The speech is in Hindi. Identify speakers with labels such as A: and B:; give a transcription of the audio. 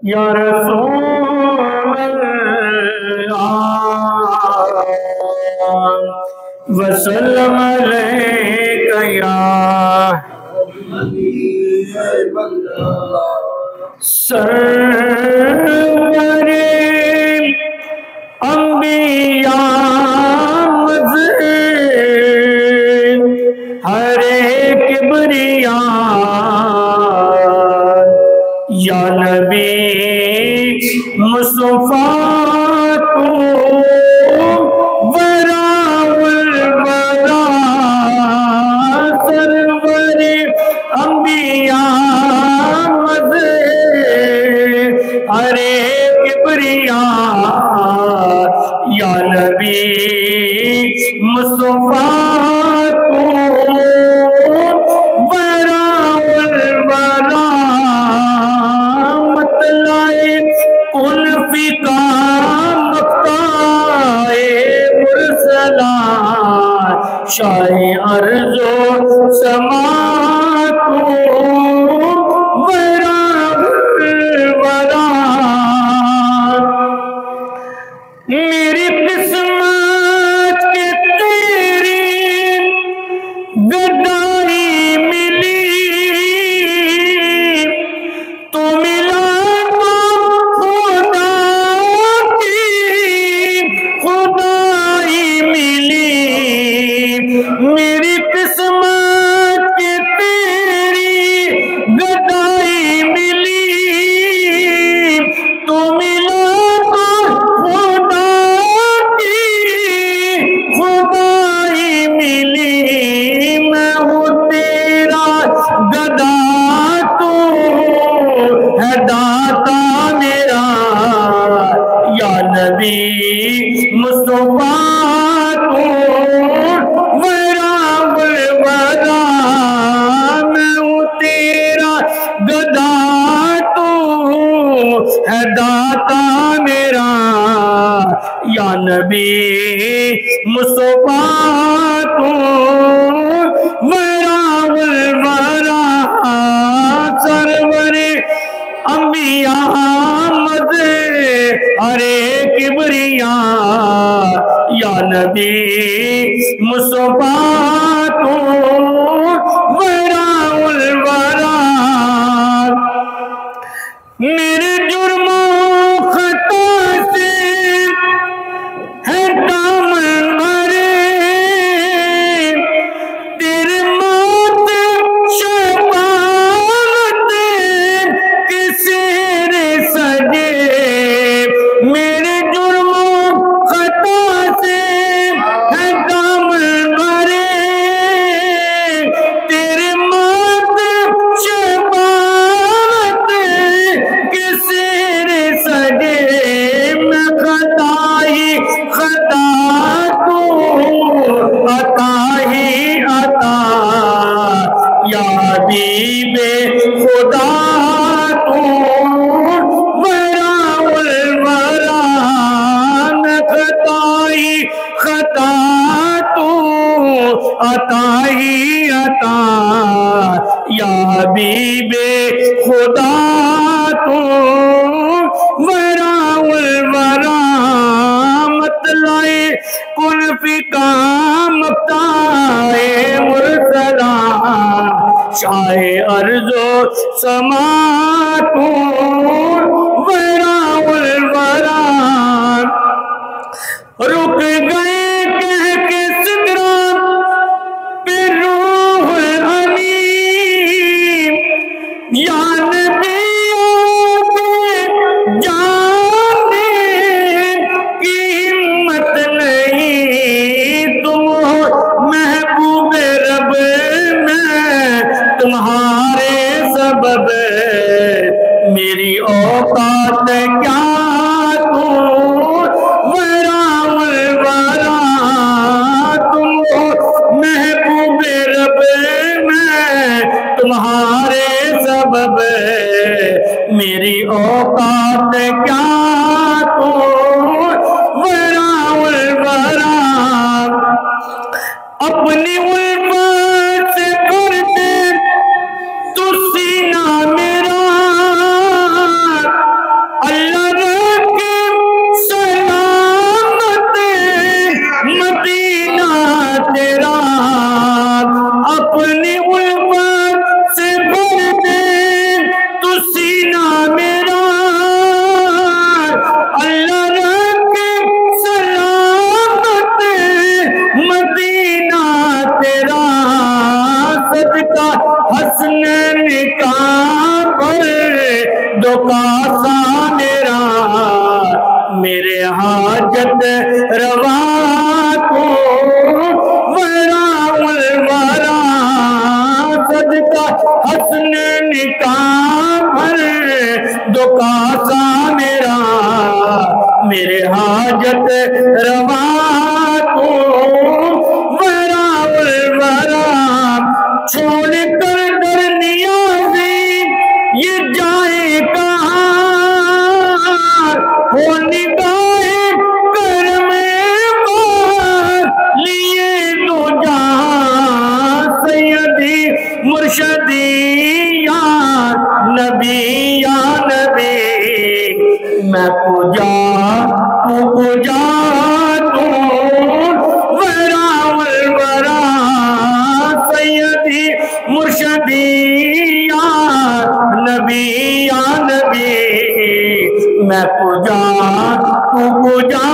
A: या रसूल वसल्लम अलैका या सरवरे अंबिया हरे किबरिया या नबी मुस्तफा तू वराउल वरा सरवरे अंबिया हरे किबरिया या नबी मुस्तफा तू वराउल वरा मतलाए कुल फिका मक्ताए मुरसला शाहे अर्जो समा तू मेरी किस्मत के तेरी गदाई मिली तो मिला तो खुदा की खुदाई मिली मेरी किस्मत के तेरी गदाई मिली तो मिला गदा तू है दाता मेरा या नबी मुस्तफा तू वराउल वरा मैं हूँ तेरा गदा तू है दाता मेरा या नबी मुस्तफा तू वराउल वरा सरवरे अंबिया मज़े हरे किबरिया या नबी मुस्तफा तू वराउल वरा मेरे जुर्मों खता से है दामन भरे तेरे मौत शफाअत के सेरे सजे मेरे जुर्मों खता से है दामन भरे तेरे मौत शफाअत के सेरे सजे मैं खता ही खता तू अता ही अता या हबीबे खुदा तू वराउल वरा न खता ही खता तू अता ही अता या हबीबे खुदा तू वराउल वरा मतलाए कुल फिका मक्ताए मुरसला शाहे अर्जो समा तू वराउल वरा रुक गए कह के सिदरा पे रूहुल अमीन या नबी जाने की हिम्मत नहीं तुम महबूब रब में तुम्हारे सबब मेरी औकात क्या तू वराउल वरा तुम महबूब रब में तुम्हारे सबब मेरी औकात क्या तू वराउल वरा अपनी उल्फत से करते तो सीना मेरा कासा मेरा, मेरे हाजत रवा तू वराउल वरा, सदका हसन निका भर दो कासा मेरा, मेरे हाजत रवा तू वराउल वरा। छोड़ कर डर नियाज़ी ये जाए कहाँ, हो निगाहे कर में लिए तो जहाँ, सैयदी मुर्शदी या नबी या नबी, मैं पूजा तू पूजा तू वराउल वरा, सैयदी मुर्शदी या नबी, मैं पूजा तू पूजा